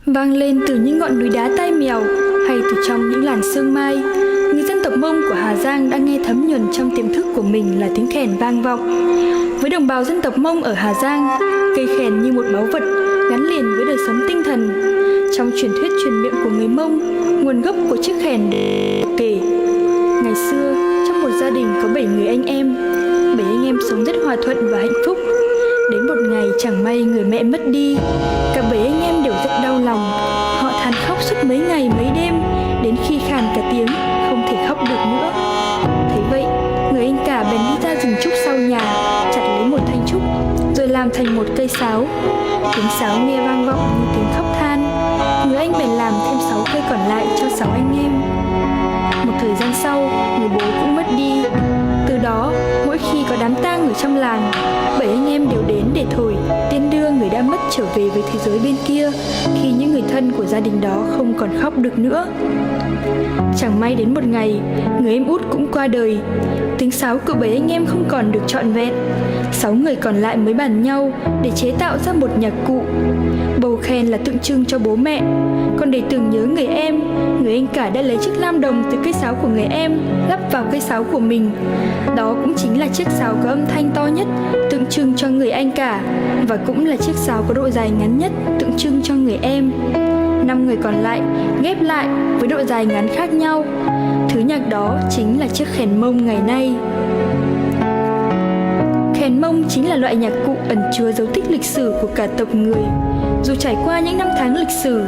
vang lên từ những ngọn núi đá Tai Mèo hay từ trong những làn sương mai. Người dân tộc Mông của Hà Giang đã nghe thấm nhuần trong tiềm thức của mình là tiếng khèn vang vọng. Với đồng bào dân tộc Mông ở Hà Giang, cây khèn như một báu vật gắn liền với đời sống tinh thần. Trong truyền thuyết truyền miệng của người Mông, nguồn gốc của chiếc khèn kể ngày xưa trong một gia đình có 7 người anh em. 7 anh em sống rất hòa thuận và hạnh phúc. Đến một ngày chẳng may người mẹ mất đi, cả 7 anh em đều rất đau lòng. Họ than khóc suốt mấy ngày mấy đêm, đến khi khàn cả tiếng, không thể khóc được nữa. Thấy vậy, người anh cả bèn đi ra rừng trúc sau nhà, chặt lấy một thanh trúc, rồi làm thành một cây sáo. Tiếng sáo nghe vang vọng như tiếng khóc than. Người anh bèn làm thêm 6 cây còn lại cho 6 anh em. Một thời gian sau, người bố cũng mất đi. Từ đó, mỗi khi có đám tang ở trong làng, 7 anh em đều đến để thổi, tiễn đưa người đã mất trở về với thế giới bên kia, khi những người thân của gia đình đó không còn khóc được nữa. Chẳng may đến một ngày, người em út cũng qua đời. Tiếng sáo của 7 anh em không còn được trọn vẹn. 6 người còn lại mới bàn nhau để chế tạo ra một nhạc cụ. Bầu khen là tượng trưng cho bố mẹ, còn để tưởng nhớ người em, người anh cả đã lấy chiếc lam đồng từ cây sáo của người em lắp vào cây sáo của mình. Đó cũng chính là chiếc sáo có âm thanh to nhất, tượng trưng cho người anh cả, và cũng là chiếc sáo có độ dài ngắn nhất, tượng trưng cho người em. 5 người còn lại ghép lại với độ dài ngắn khác nhau. Thứ nhạc đó chính là chiếc khèn Mông ngày nay. Khèn Mông chính là loại nhạc cụ ẩn chứa dấu tích lịch sử của cả tộc người. Dù trải qua những năm tháng lịch sử,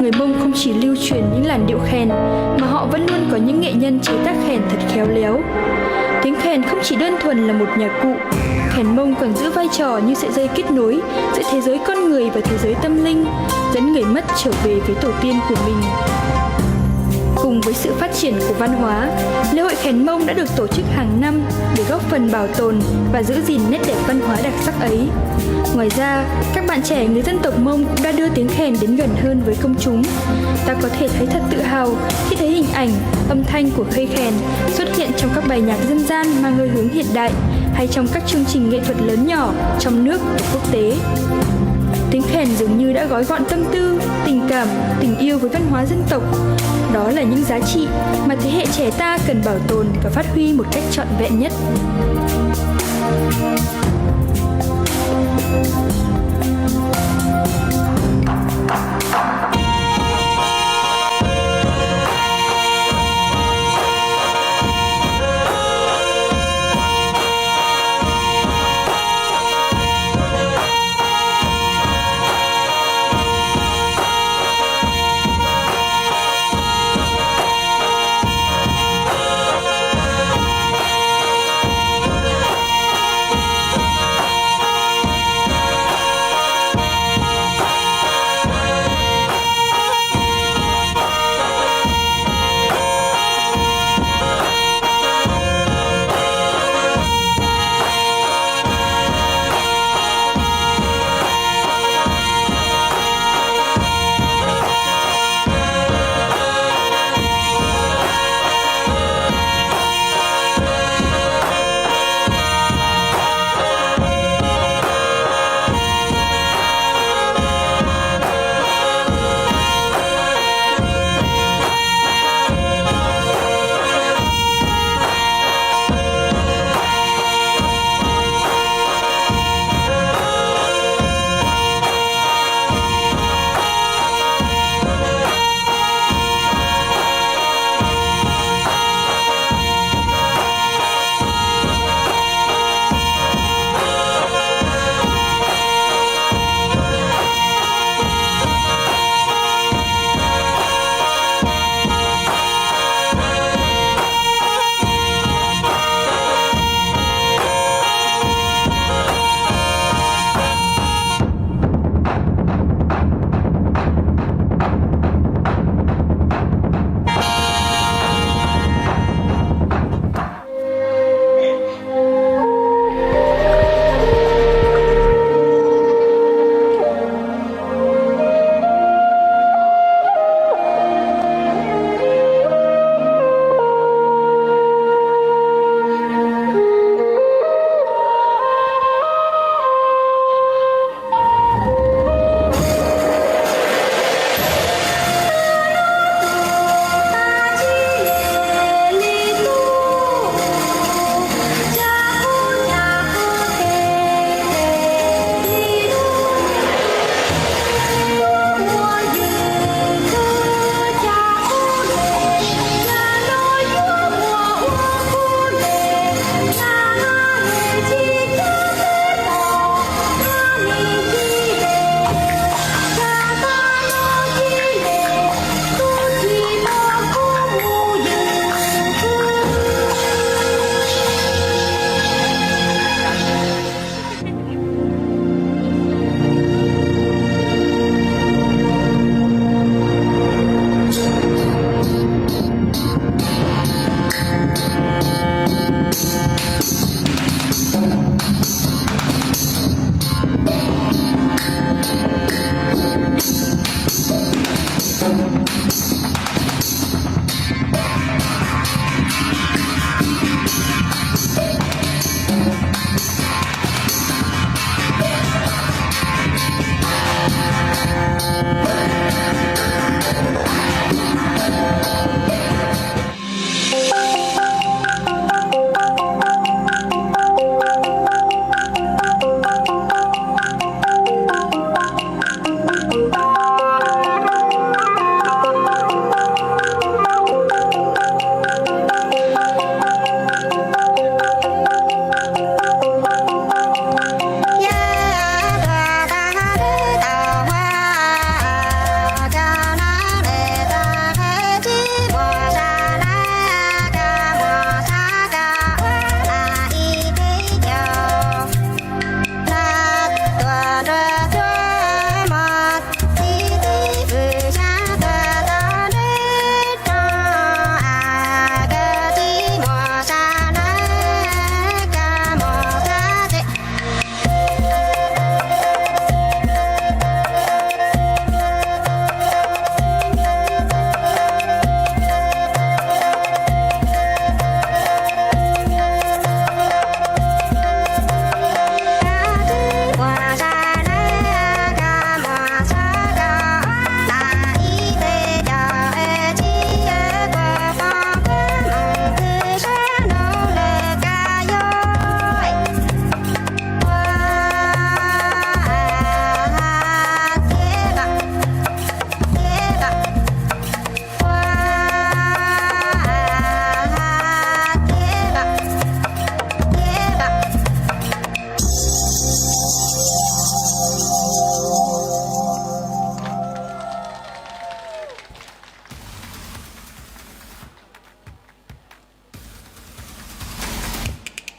người Mông không chỉ lưu truyền những làn điệu khèn, mà họ vẫn luôn có những nghệ nhân chế tác khèn thật khéo léo. Tiếng khèn không chỉ đơn thuần là một nhạc cụ, khèn Mông còn giữ vai trò như sợi dây kết nối giữa thế giới con người và thế giới tâm linh, dẫn người mất trở về với tổ tiên của mình. Cùng với sự phát triển của văn hóa, lễ hội khèn Mông đã được tổ chức hàng năm để góp phần bảo tồn và giữ gìn nét đẹp văn hóa đặc sắc ấy. Ngoài ra, các bạn trẻ người dân tộc Mông cũng đã đưa tiếng khèn đến gần hơn với công chúng. Ta có thể thấy thật tự hào khi thấy hình ảnh, âm thanh của cây khèn xuất hiện trong các bài nhạc dân gian mang hơi hướng hiện đại, hay trong các chương trình nghệ thuật lớn nhỏ trong nước và quốc tế. Tiếng khèn dường như đã gói gọn tâm tư, tình cảm, tình yêu với văn hóa dân tộc. Đó là những giá trị mà thế hệ trẻ ta cần bảo tồn và phát huy một cách trọn vẹn nhất.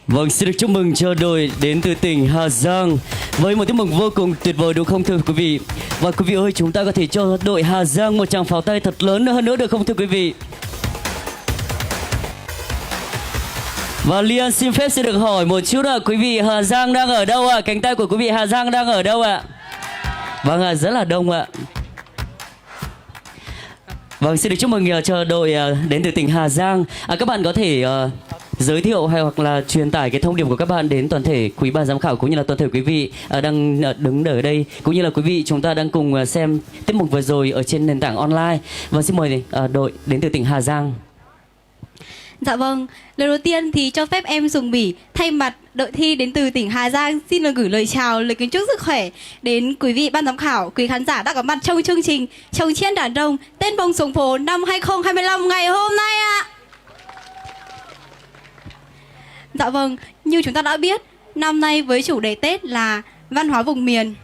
Vâng, xin được chúc mừng cho đội đến từ tỉnh Hà Giang với một tiết mục vô cùng tuyệt vời đúng không thưa quý vị? Và quý vị ơi, chúng ta có thể cho đội Hà Giang một tràng pháo tay thật lớn hơn nữa được không thưa quý vị? Và Lian xin phép sẽ được hỏi một chút ạ, quý vị Hà Giang đang ở đâu ạ? Cánh tay của quý vị Hà Giang đang ở đâu ạ? Vâng ạ, rất là đông ạ. Vâng, xin được chúc mừng cho đội đến từ tỉnh Hà Giang. Các bạn có thể giới thiệu hay hoặc là truyền tải cái thông điệp của các bạn đến toàn thể quý ban giám khảo cũng như là toàn thể quý vị đang đứng ở đây, cũng như là quý vị chúng ta đang cùng xem tiết mục vừa rồi ở trên nền tảng online. Và xin mời đội đến từ tỉnh Hà Giang. Dạ vâng, lời đầu tiên thì cho phép em dùng Bỉ thay mặt đội thi đến từ tỉnh Hà Giang xin được gửi lời chào, lời kính chúc sức khỏe đến quý vị ban giám khảo, quý khán giả đã có mặt trong chương trình Trồng Chiên Đàn Rồng Tết Bông Xuống Phố năm 2025 ngày hôm nay ạ. Dạ vâng, như chúng ta đã biết, năm nay với chủ đề Tết là văn hóa vùng miền.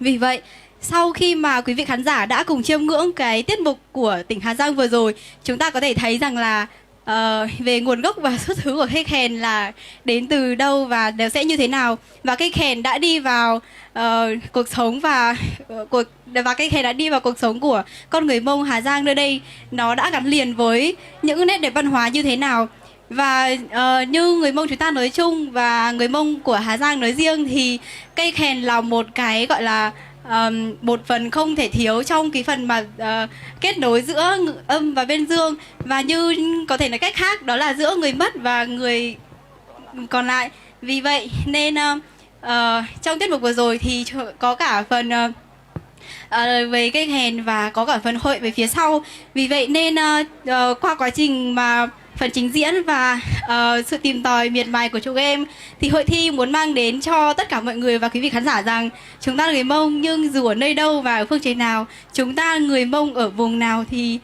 Vì vậy, sau khi mà quý vị khán giả đã cùng chiêm ngưỡng cái tiết mục của tỉnh Hà Giang vừa rồi, chúng ta có thể thấy rằng là về nguồn gốc và xuất xứ của cây khen là đến từ đâu và đều sẽ như thế nào, và cây khen đã đi vào cuộc sống và cây khen đã đi vào cuộc sống của con người Mông Hà Giang nơi đây, nó đã gắn liền với những nét đẹp văn hóa như thế nào. Và như người Mông chúng ta nói chung và người Mông của Hà Giang nói riêng thì cây khen là một cái gọi là một phần không thể thiếu trong cái phần mà kết nối giữa âm và bên dương, và như có thể nói cách khác đó là giữa người mất và người còn lại. Vì vậy nên trong tiết mục vừa rồi thì có cả phần về cây khen và có cả phần hội về phía sau. Vì vậy nên qua quá trình mà phần trình diễn và sự tìm tòi miệt mài của chúng em thì hội thi muốn mang đến cho tất cả mọi người và quý vị khán giả rằng chúng ta là người Mông, nhưng dù ở nơi đâu và ở phương trời nào, chúng ta người Mông ở vùng nào thì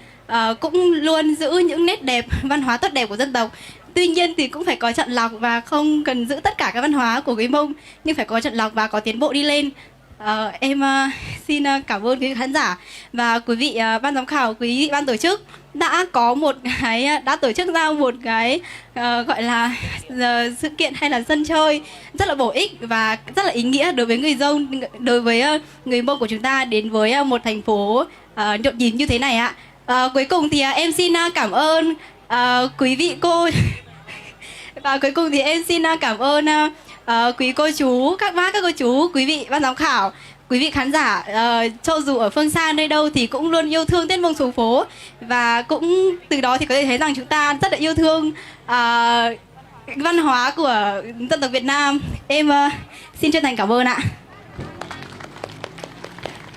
cũng luôn giữ những nét đẹp văn hóa tốt đẹp của dân tộc. Tuy nhiên thì cũng phải có chọn lọc và không cần giữ tất cả các văn hóa của người Mông, nhưng phải có chọn lọc và có tiến bộ đi lên. Em xin cảm ơn quý vị khán giả và quý vị ban giám khảo, quý vị ban tổ chức đã tổ chức ra một cái gọi là sự kiện hay là sân chơi rất là bổ ích và rất là ý nghĩa đối với đối với người Mông của chúng ta đến với một thành phố nhộn nhịp như thế này ạ. Cuối cùng thì em xin cảm ơn quý vị cô và cuối cùng thì em xin cảm ơn quý cô chú, các bác, các cô chú, quý vị ban giám khảo, quý vị khán giả cho dù ở phương xa nơi đâu thì cũng luôn yêu thương Tết Mông Xuống Phố, và cũng từ đó thì có thể thấy rằng chúng ta rất là yêu thương văn hóa của dân tộc Việt Nam. Em xin chân thành cảm ơn ạ.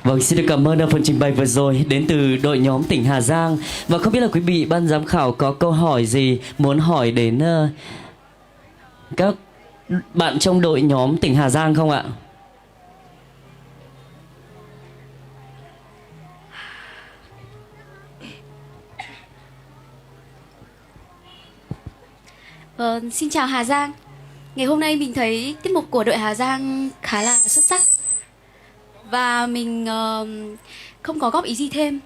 Vâng, xin được cảm ơn phần trình bày vừa rồi đến từ đội nhóm tỉnh Hà Giang. Và không biết là quý vị ban giám khảo có câu hỏi gì muốn hỏi đến các bạn trong đội nhóm tỉnh Hà Giang không ạ? Xin chào Hà Giang. Ngày hôm nay mình thấy tiết mục của đội Hà Giang khá là xuất sắc và mình không có góp ý gì thêm.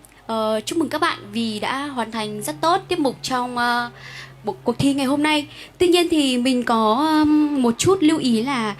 Chúc mừng các bạn vì đã hoàn thành rất tốt tiết mục trong cuộc thi ngày hôm nay. Tuy nhiên thì mình có một chút lưu ý là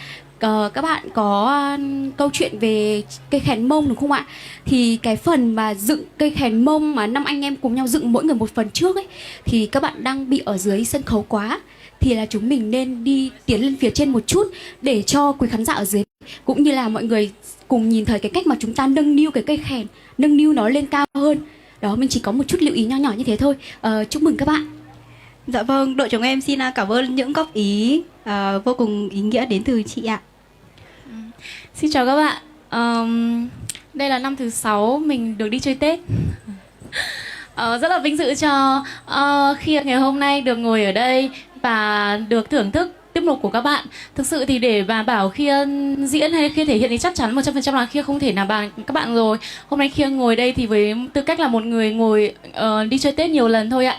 các bạn có câu chuyện về cây khen Mông đúng không ạ? Thì cái phần mà dựng cây khen Mông mà 5 anh em cùng nhau dựng mỗi người một phần trước ấy, thì các bạn đang bị ở dưới sân khấu quá. Thì là chúng mình nên tiến lên phía trên một chút để cho quý khán giả ở dưới cũng như là mọi người cùng nhìn thấy cái cách mà chúng ta nâng niu cái cây khen, nâng niu nó lên cao hơn. Đó, mình chỉ có một chút lưu ý nho nhỏ như thế thôi. Chúc mừng các bạn. Dạ vâng, đội chúng em xin cảm ơn những góp ý vô cùng ý nghĩa đến từ chị ạ. Xin chào các bạn. Đây là năm thứ 6 mình được đi chơi Tết. Rất là vinh dự cho khi ngày hôm nay được ngồi ở đây và được thưởng thức tiết mục của các bạn. Thực sự thì để bà bảo Khia diễn hay Khia thể hiện thì chắc chắn 100% là Khia không thể nào bằng các bạn rồi. Hôm nay Khia ngồi đây thì với tư cách là một người ngồi đi chơi Tết nhiều lần thôi ạ.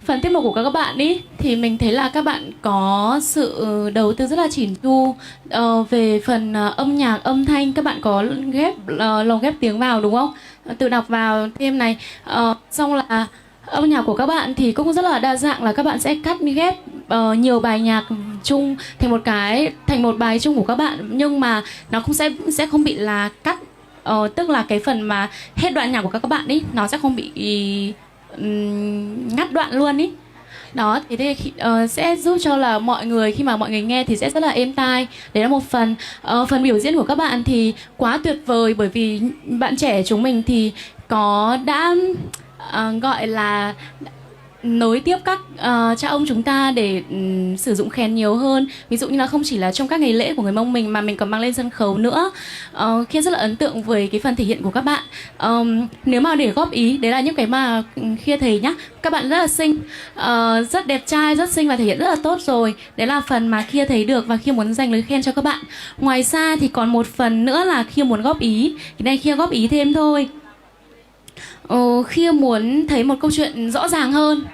Phần tiết mục của các bạn ý thì mình thấy là các bạn có sự đầu tư rất là chỉn chu về phần âm nhạc, âm thanh. Các bạn có lồng ghép tiếng vào đúng không? Tự đọc vào thêm này. Xong là âm nhạc của các bạn thì cũng rất là đa dạng, là các bạn sẽ cắt ghép nhiều bài nhạc chung thành một bài chung của các bạn, nhưng mà nó cũng sẽ không bị là cắt, tức là cái phần mà hết đoạn nhạc của các bạn ý nó sẽ không bị ngắt đoạn luôn ý. Đó thì sẽ giúp cho là mọi người, khi mà mọi người nghe thì sẽ rất là êm tai. Đấy là một phần. Phần biểu diễn của các bạn thì quá tuyệt vời, bởi vì bạn trẻ chúng mình thì đã gọi là nối tiếp các cha ông chúng ta để sử dụng khen nhiều hơn. Ví dụ như là không chỉ là trong các ngày lễ của người Mông mình mà mình còn mang lên sân khấu nữa. Khiên rất là ấn tượng với cái phần thể hiện của các bạn. Nếu mà để góp ý, đấy là những cái mà Khiên thấy nhá, các bạn rất là xinh, rất đẹp trai, rất xinh và thể hiện rất là tốt rồi. Đấy là phần mà Khiên thấy được và Khiên muốn dành lời khen cho các bạn. Ngoài ra thì còn một phần nữa là Khiên muốn góp ý. Cái này Khiên góp ý thêm thôi. Khiên muốn thấy một câu chuyện rõ ràng hơn.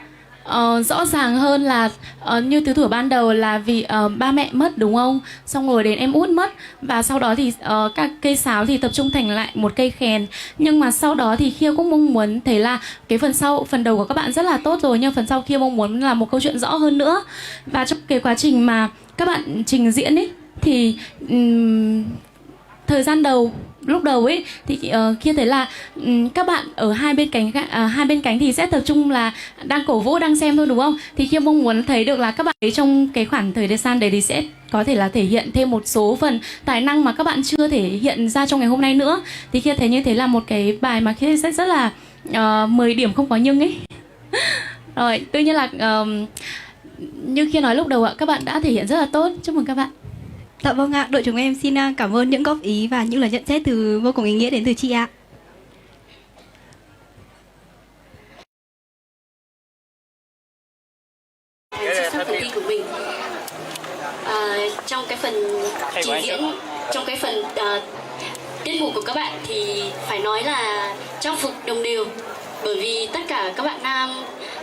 Rõ ràng hơn là như từ thuở ban đầu là vì ba mẹ mất đúng không? Xong rồi đến em út mất. Và sau đó thì các cây sáo thì tập trung thành lại một cây kèn. Nhưng mà sau đó thì Khiên cũng mong muốn thấy là cái phần đầu của các bạn rất là tốt rồi, nhưng phần sau Khiên mong muốn là một câu chuyện rõ hơn nữa. Và trong cái quá trình mà các bạn trình diễn ấy thì thời gian lúc đầu ấy thì Khiên thấy là các bạn ở hai bên cánh thì sẽ tập trung là đang cổ vũ, đang xem thôi đúng không? Thì Khiên mong muốn thấy được là các bạn ấy trong cái khoảng thời gian đấy thì sẽ có thể là thể hiện thêm một số phần tài năng mà các bạn chưa thể hiện ra trong ngày hôm nay nữa. Thì Khiên thấy như thế là một cái bài mà Khiên sẽ rất là 10 điểm không có nhưng ấy. Rồi, tuy nhiên là như Khiên nói lúc đầu ạ, các bạn đã thể hiện rất là tốt. Chúc mừng các bạn. Dạ vâng ạ, đội chúng em xin cảm ơn những góp ý và những lời nhận xét vô cùng ý nghĩa đến từ chị ạ. Trong phần thi của mình, trong cái phần trình diễn, trong cái phần tiết mục của các bạn thì phải nói là trang phục đồng đều, bởi vì tất cả các bạn nam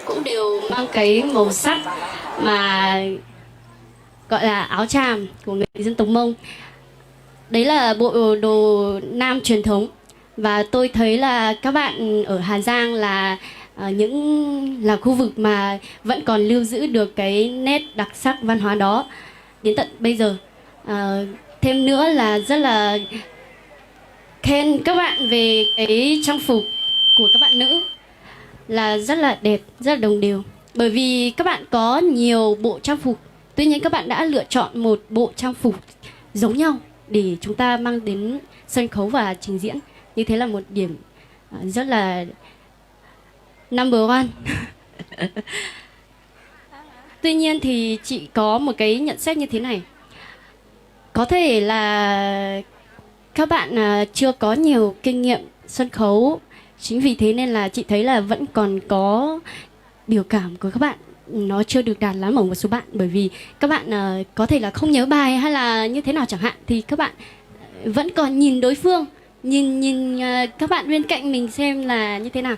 cũng đều mang cái màu sắc mà gọi là áo tràm của người dân tộc Mông. Đấy là bộ đồ nam truyền thống. Và tôi thấy là các bạn ở Hà Giang là khu vực mà vẫn còn lưu giữ được cái nét đặc sắc văn hóa đó đến tận bây giờ. Thêm nữa là rất là khen các bạn về cái trang phục của các bạn nữ là rất là đẹp, rất là đồng đều. Bởi vì các bạn có nhiều bộ trang phục, tuy nhiên các bạn đã lựa chọn một bộ trang phục giống nhau để chúng ta mang đến sân khấu và trình diễn. Như thế là một điểm rất là number one. Tuy nhiên thì chị có một cái nhận xét như thế này. Có thể là các bạn chưa có nhiều kinh nghiệm sân khấu, chính vì thế nên là chị thấy là vẫn còn có biểu cảm của các bạn nó chưa được đạt lắm ở một số bạn. Bởi vì các bạn có thể là không nhớ bài hay là như thế nào chẳng hạn, thì các bạn vẫn còn nhìn đối phương, nhìn các bạn bên cạnh mình xem là như thế nào.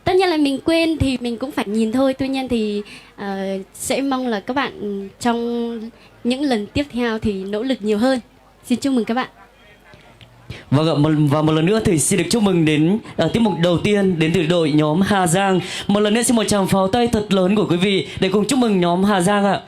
Tất nhiên là mình quên thì mình cũng phải nhìn thôi. Tuy nhiên thì sẽ mong là các bạn trong những lần tiếp theo thì nỗ lực nhiều hơn. Xin chúc mừng các bạn. Vâng, và một lần nữa thì xin được chúc mừng đến tiết mục đầu tiên đến từ đội nhóm Hà Giang. Một lần nữa xin một tràng pháo tay thật lớn của quý vị để cùng chúc mừng nhóm Hà Giang ạ.